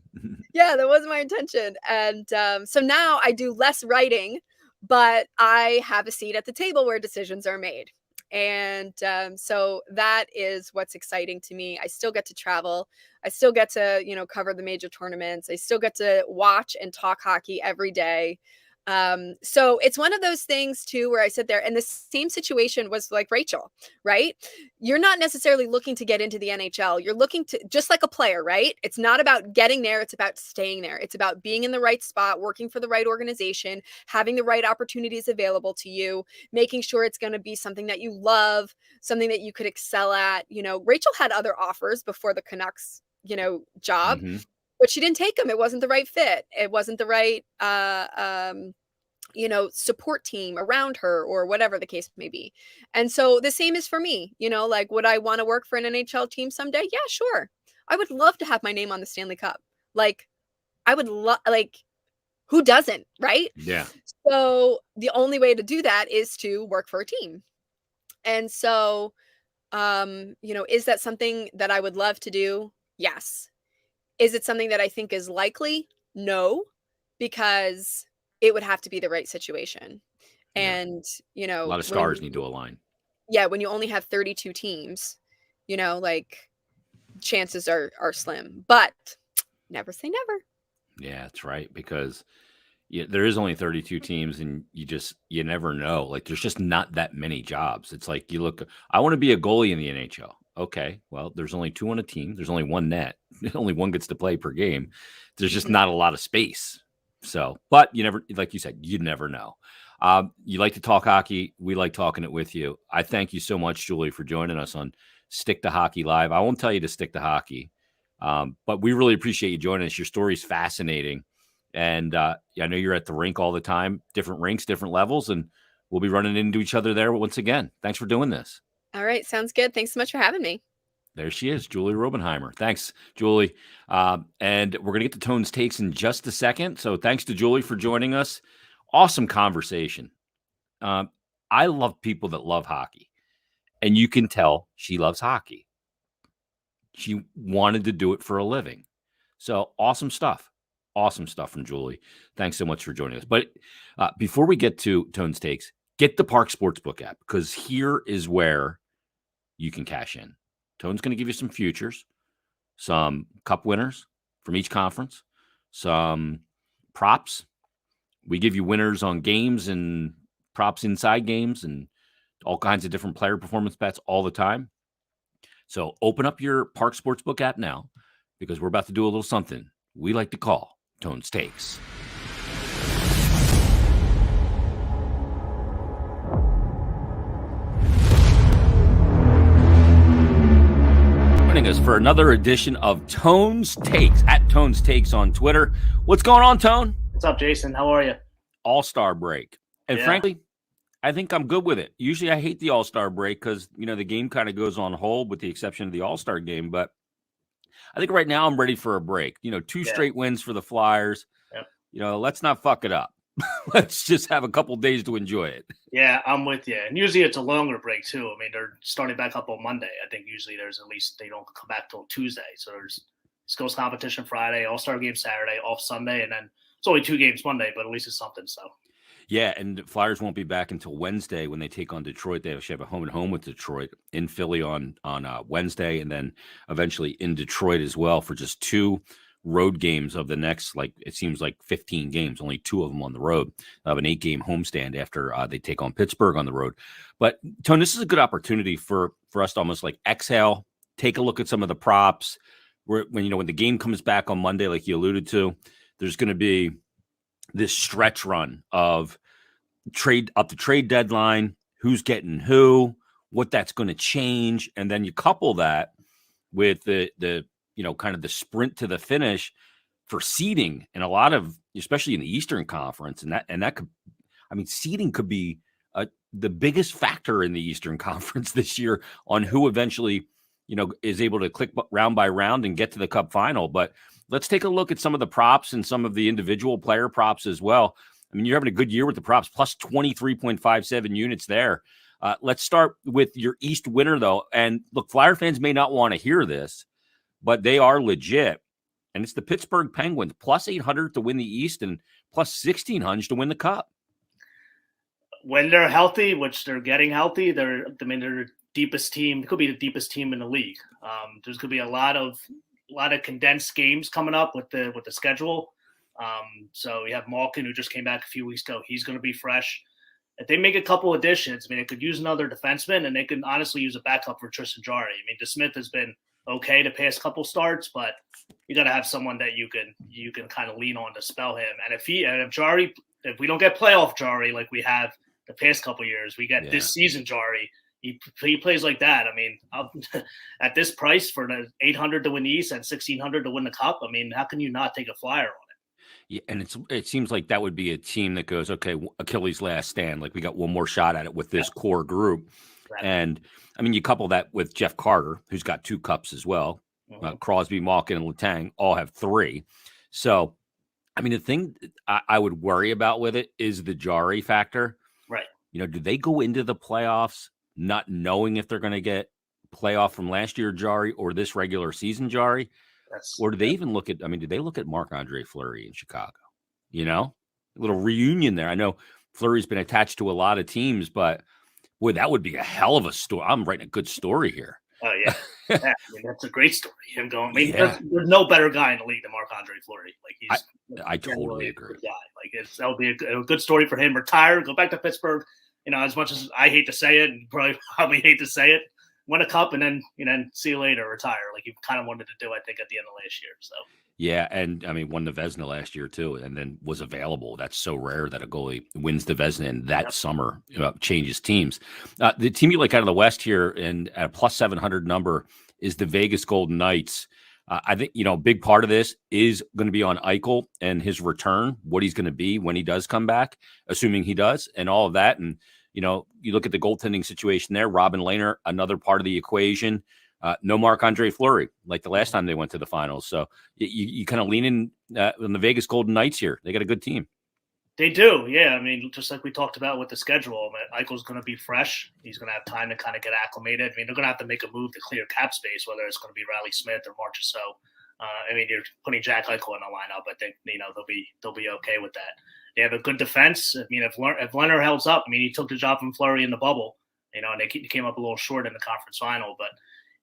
Yeah, that wasn't my intention. And so now I do less writing, but I have a seat at the table where decisions are made. And so that is what's exciting to me. I still get to travel. I still get to, cover the major tournaments. I still get to watch and talk hockey every day. So it's one of those things too, where I sit there, and the same situation was like Rachel, right? You're not necessarily looking to get into the NHL. You're looking to, just like a player, right? It's not about getting there. It's about staying there. It's about being in the right spot, working for the right organization, having the right opportunities available to you, making sure it's going to be something that you love, something that you could excel at. Rachel had other offers before the Canucks, job, Mm-hmm. but she didn't take them. It wasn't the right fit. It wasn't the right, support team around her, or whatever the case may be. And so the same is for me, like, would I want to work for an NHL team someday? Yeah, sure. I would love to have my name on the Stanley Cup. Like, I would love, like, who doesn't, right? Yeah. So the only way to do that is to work for a team. And so, is that something that I would love to do? Yes. Is it something that I think is likely? No, because it would have to be the right situation. Yeah. And, A lot of stars need to align. when you only have 32 teams, like, chances are slim, but never say never. Yeah, that's right. Because there is only 32 teams, and you never know. Like, there's just not that many jobs. It's like, you look, I want to be a goalie in the NHL. Okay, well, there's only 2 on a team. There's only one net. Only one gets to play per game. There's just not a lot of space. So, but you never, like you said, you never know. You like to talk hockey. We like talking it with you. I thank you so much, Julie, for joining us on Stick to Hockey Live. I won't tell you to stick to hockey, but we really appreciate you joining us. Your story's fascinating. And I know you're at the rink all the time, different rinks, different levels, and we'll be running into each other there once again. Thanks for doing this. All right. Sounds good. Thanks so much for having me. There she is, Julie Robenhymer. Thanks, Julie. And we're going to get to Tone's takes in just a second. So thanks to Julie for joining us. Awesome conversation. I love people that love hockey, and you can tell she loves hockey. She wanted to do it for a living. So awesome stuff. Awesome stuff from Julie. Thanks so much for joining us. But before we get to Tone's takes, get the Parx Sportsbook app, because here is where you can cash in. Tone's going to give you some futures, some cup winners from each conference, some props. We give you winners on games and props inside games and all kinds of different player performance bets all the time. So open up your Parx Sportsbook app now, because we're about to do a little something we like to call Tone's Takes. Joining us for another edition of Tone's Takes, at Tone's Takes on Twitter. What's going on, Tone? What's up, Jason? How are you? All-Star break. And frankly, I think I'm good with it. Usually I hate the All-Star break because, the game kind of goes on hold with the exception of the All-Star game. But I think right now I'm ready for a break. 2 straight wins for the Flyers. Yep. Let's not fuck it up. Let's just have a couple days to enjoy it. Yeah, I'm with you. And usually it's a longer break too. I mean, they're starting back up on Monday. I think usually there's at least they don't come back till Tuesday. So there's skills competition Friday, All-Star game Saturday, off Sunday, and then it's only 2 games Monday, but at least it's something. So yeah, and the Flyers won't be back until Wednesday when they take on Detroit. They actually have a home and home with Detroit, in Philly on Wednesday, and then eventually in Detroit as well for just 2 road games of the next, it seems like 15 games, only 2 of them on the road. They'll have an 8-game homestand after they take on Pittsburgh on the road. But Tone, this is a good opportunity for us to almost exhale, take a look at some of the props. When the game comes back on Monday, like you alluded to, there's going to be this stretch run of trade deadline, who's getting who, what that's going to change, and then you couple that with the kind of the sprint to the finish for seeding, and a lot of, especially in the Eastern Conference, and that could, seeding could be the biggest factor in the Eastern Conference this year on who eventually is able to click round by round and get to the Cup final. But let's take a look at some of the props and some of the individual player props as well. You're having a good year with the props, plus 23.57 units there. Let's start with your East winner, though. And look, Flyer fans may not want to hear this, but they are legit. And it's the Pittsburgh Penguins, plus 800 to win the East and plus 1,600 to win the Cup. When they're healthy, which they're getting healthy, they're the deepest team. It could be the deepest team in the league. There's going to be a lot of condensed games coming up with the schedule. So we have Malkin, who just came back a few weeks ago. He's going to be fresh. If they make a couple additions, I mean, they could use another defenseman, and they can honestly use a backup for Tristan Jarry. I mean, DeSmith has been okay the past couple starts, but you got to have someone that you can kind of lean on to spell him. And if if we don't get playoff Jarry like we have the past couple years, we get this season Jarry. He plays like that. I mean, at this price for the 800 to win the East and 1600 to win the Cup, I mean, how can you not take a flyer on it? Yeah, and it seems like that would be a team that goes, okay, Achilles' last stand. Like we got one more shot at it with this core group. Right. And I mean, you couple that with Jeff Carter, who's got 2 cups as well. Crosby, Malkin, and Letang all have 3. So, I mean, the thing I would worry about with it is the Jarry factor. Right. You know, do they go into the playoffs not knowing if they're going to get playoff from last year Jarry or this regular season Jarry? Or do they even look at, I mean, do they look at Marc-Andre Fleury in Chicago? You know, a little reunion there. I know Fleury's been attached to a lot of teams, but boy, that would be a hell of a story. I'm writing a good story here. Oh, yeah. I mean, that's a great story. Him going, I mean, there's no better guy in the league than Marc-Andre Fleury. Like, I totally agree. A good guy. Like, that would be a good story for him. Retire, go back to Pittsburgh. You know, as much as I hate to say it, and probably hate to say it, win a cup and then see you later, retire, like you kind of wanted to do, I think, at the end of last year. So yeah, and I mean, won the Vezina last year too, and then was available. That's so rare that a goalie wins the Vezina and that summer changes teams. The team you like out of the West here and at a plus 700 number is the Vegas Golden Knights. I think a big part of this is going to be on Eichel and his return, what he's going to be when he does come back, assuming he does, and all of that. And you look at the goaltending situation there. Robin Lehner, another part of the equation. No Marc-Andre Fleury, like the last time they went to the finals. So you kind of lean in on the Vegas Golden Knights here. They got a good team. They do, yeah. I mean, just like we talked about with the schedule, Eichel's going to be fresh. He's going to have time to kind of get acclimated. I mean, they're going to have to make a move to clear cap space, whether it's going to be Riley Smith or Marchessault. I mean, you're putting Jack Eichel in the lineup. I think they'll be okay with that. They have a good defense. I mean, if Leonard holds up, I mean, he took the job from Fleury in the bubble, and they came up a little short in the conference final. But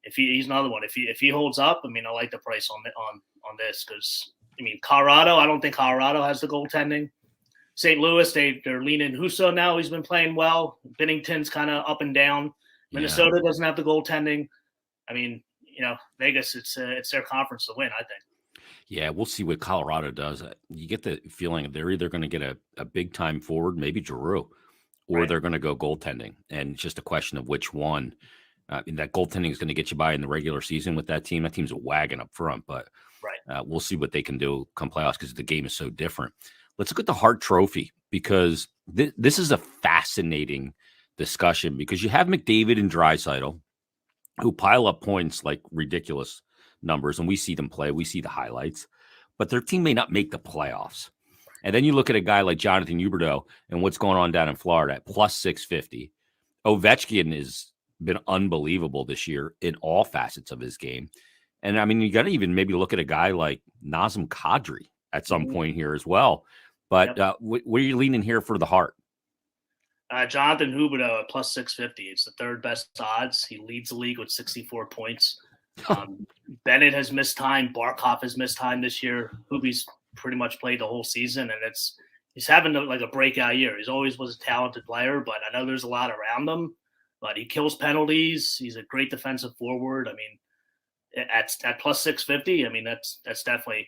if he's another one, if he holds up, I mean, I like the price on this because I mean, Colorado. I don't think Colorado has the goaltending. St. Louis, they're leaning Husso now. He's been playing well. Binnington's kind of up and down. Minnesota doesn't have the goaltending. I mean, Vegas, it's their conference to win, I think. Yeah, we'll see what Colorado does. You get the feeling they're either going to get a big time forward, maybe Giroux, or they're going to go goaltending. And it's just a question of which one. That goaltending is going to get you by in the regular season with that team. That team's a wagon up front, but we'll see what they can do come playoffs because the game is so different. Let's look at the Hart Trophy because this is a fascinating discussion because you have McDavid and Draisaitl who pile up points like ridiculous numbers, and we see them play. We see the highlights, but their team may not make the playoffs. And then you look at a guy like Jonathan Huberdeau and what's going on down in Florida at plus 650. Ovechkin has been unbelievable this year in all facets of his game. And I mean, you got to even maybe look at a guy like Nazem Kadri at some point here as well. But where are you leaning here for the Hart? Jonathan Huberdeau at plus 650. It's the third best odds. He leads the league with 64 points. Bennett has missed time. Barkov has missed time this year. Huber's pretty much played the whole season, and he's having a breakout year. He's always was a talented player, but I know there's a lot around him. But he kills penalties. He's a great defensive forward. I mean, at plus 650, I mean that's definitely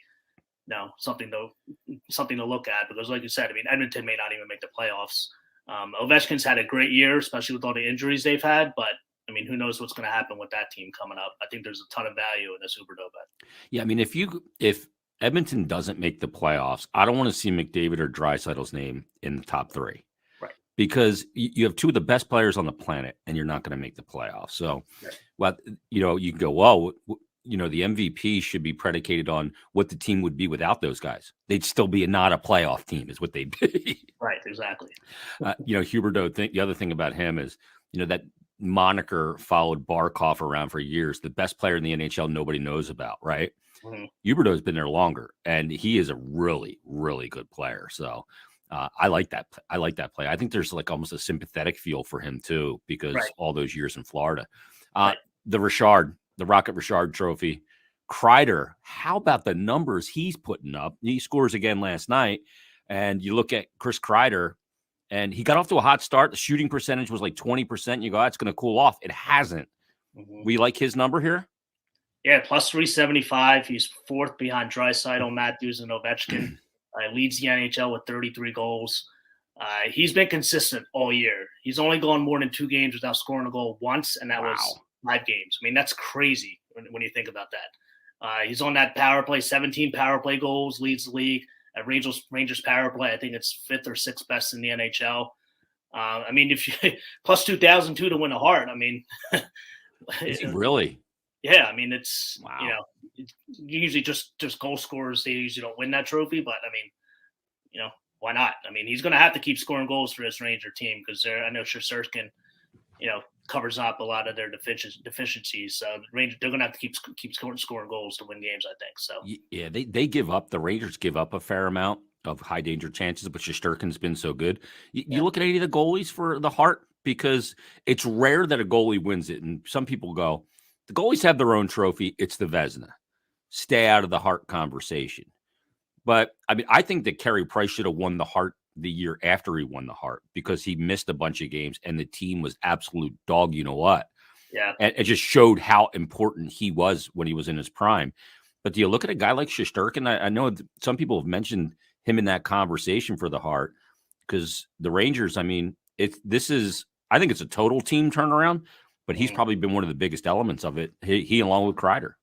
something to look at because, like you said, I mean Edmonton may not even make the playoffs. Ovechkin's had a great year, especially with all the injuries they've had. But I mean, who knows what's going to happen with that team coming up? I think there's a ton of value in this Huberdeau bet. Yeah, I mean, if Edmonton doesn't make the playoffs, I don't want to see McDavid or Draisaitl's name in the top 3. Right. Because you have 2 of the best players on the planet, and you're not going to make the playoffs. So, well, you can go, well, the MVP should be predicated on what the team would be without those guys. They'd still be not a playoff team is what they'd be. Right, exactly. Huberdeau, the other thing about him is, that moniker followed Barkov around for years. The best player in the NHL nobody knows about, right? Mm-hmm. Huberdeau's been there longer, and he is a really, really good player. So I like that. I like that play. I think there's like almost a sympathetic feel for him too, because all those years in Florida. The Rocket Richard Trophy, Kreider, how about the numbers he's putting up? He scores again last night. And you look at Chris Kreider, and he got off to a hot start. The shooting percentage was like 20%. You go, it's going to cool off. It hasn't. We like his number here? Yeah, plus 375. He's fourth behind Draisaitl, Matthews, and Ovechkin. Leads the NHL with 33 goals. He's been consistent all year. He's only gone more than 2 games without scoring a goal once, and that was 5 games. I mean, that's crazy when you think about that. He's on that power play, 17 power play goals, leads the league. At Rangers power play, I think it's 5th or 6th best in the NHL. I mean, if you plus 2,002 to win a Hart, I mean, is he really? Yeah, I mean, it's usually just goal scorers. They usually don't win that trophy, but I mean, why not? I mean, he's going to have to keep scoring goals for this Ranger team because I know Shesterkin, covers up a lot of their deficiencies. So they're going to have to keep scoring goals to win games, I think. So yeah, they give up. The Rangers give up a fair amount of high danger chances, but Shesterkin's been so good. You look at any of the goalies for the Hart, because it's rare that a goalie wins it, and some people go, the goalies have their own trophy. It's the Vezina. Stay out of the Hart conversation. But I mean, I think that Carey Price should have won the Hart the year after he won the Hart because he missed a bunch of games and the team was absolute dog. You know what? Yeah. And it just showed how important he was when he was in his prime. But do you look at a guy like Shesterkin? I know some people have mentioned him in that conversation for the Hart because the Rangers, I mean, I think it's a total team turnaround, but he's probably been one of the biggest elements of it. He along with Kreider.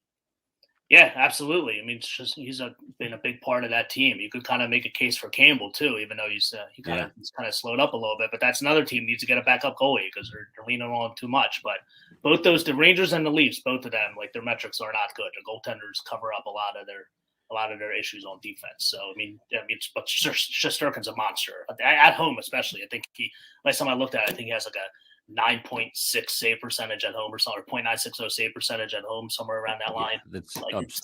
Yeah, absolutely. I mean, he's been a big part of that team. You could kind of make a case for Campbell too, even though he's kind of slowed up a little bit. But that's another team needs to get a backup goalie because they're leaning on him too much. But both the Rangers and the Leafs, both of them, like their metrics are not good. Their goaltenders cover up a lot of their issues on defense. So but Shesterkin's a monster at home, especially. I think last time I looked at it, I think he has like a 9.6 save percentage at home or something, or 0.960 save percentage at home, somewhere around that line. That's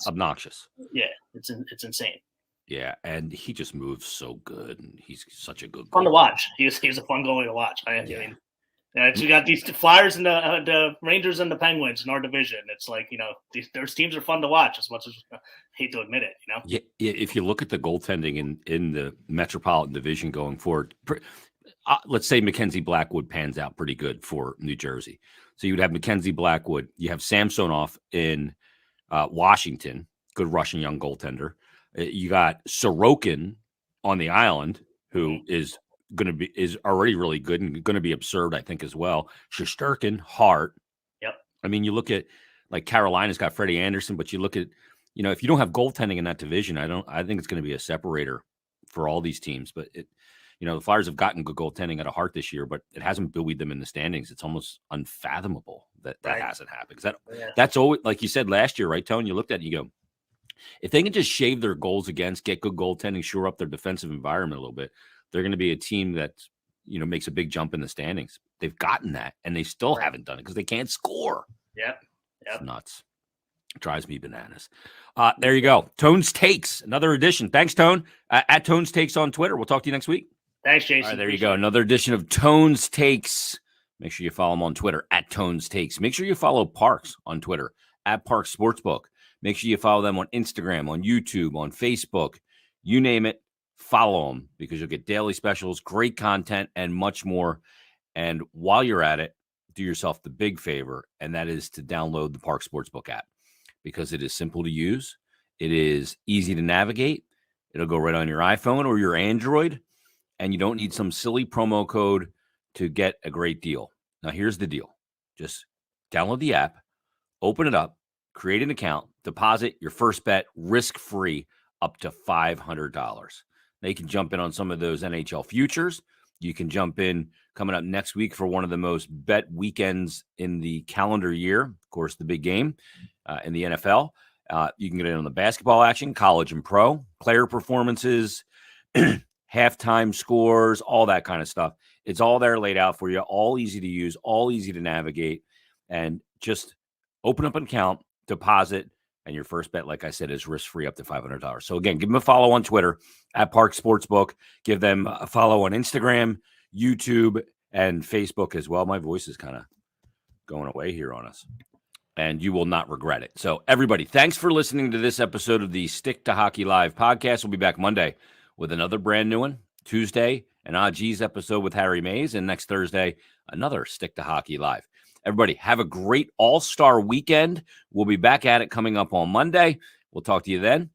obnoxious. Yeah, it's insane. Yeah, and he just moves so good, and he's such a good fun to watch. He's a fun goalie to watch. I mean, we got these Flyers and the Rangers and the Penguins in our division. It's like those teams are fun to watch as much as I hate to admit it. Yeah. If you look at the goaltending in the Metropolitan Division going forward. Let's say Mackenzie Blackwood pans out pretty good for New Jersey. So you would have Mackenzie Blackwood. You have Samsonov in Washington, good Russian young goaltender. You got Sorokin on the island, who is already really good and going to be absurd, I think, as well. Shesterkin, Hart. Yep. I mean, you look at like Carolina's got Freddie Anderson, but you look at if you don't have goaltending in that division, I think it's going to be a separator for all these teams. But the Flyers have gotten good goaltending at a Hart this year, but it hasn't buoyed them in the standings. It's almost unfathomable that hasn't happened. That's always, like you said last year, right, Tone? You looked at it, you go, if they can just shave their goals against, get good goaltending, shore up their defensive environment a little bit, they're going to be a team that, makes a big jump in the standings. They've gotten that, and they still haven't done it because they can't score. Yep. It's nuts. It drives me bananas. There you go. Tone's Takes, another edition. Thanks, Tone. At Tone's Takes on Twitter. We'll talk to you next week. Thanks, Jason. All right, there you go. Another edition of Tone's Takes. Make sure you follow him on Twitter at Tone's Takes. Make sure you follow Parx on Twitter at Parx Sportsbook. Make sure you follow them on Instagram, on YouTube, on Facebook. You name it, follow them because you'll get daily specials, great content, and much more. And while you're at it, do yourself the big favor, and that is to download the Parx Sportsbook app because it is simple to use. It is easy to navigate. It'll go right on your iPhone or your Android. And you don't need some silly promo code to get a great deal. Now, here's the deal. Just download the app, open it up, create an account, deposit your first bet risk-free up to $500. Now, you can jump in on some of those NHL futures. You can jump in coming up next week for one of the most bet weekends in the calendar year. Of course, the big game in the NFL. You can get in on the basketball action, college and pro, player performances, halftime scores, all that kind of stuff. It's all there laid out for you, all easy to use, all easy to navigate, and just open up an account, deposit, and your first bet, like I said, is risk-free up to $500. So again, give them a follow on Twitter at Parx Sportsbook. Give them a follow on Instagram, YouTube, and Facebook as well. My voice is kind of going away here on us. and you will not regret it. So everybody, thanks for listening to this episode of the Stick to Hockey Live podcast. We'll be back Monday with another brand new one. Tuesday, an Odd G's episode with Harry Mays, and next Thursday, another Stick to Hockey Live. Everybody, have a great All-Star weekend. We'll be back at it coming up on Monday. We'll talk to you then.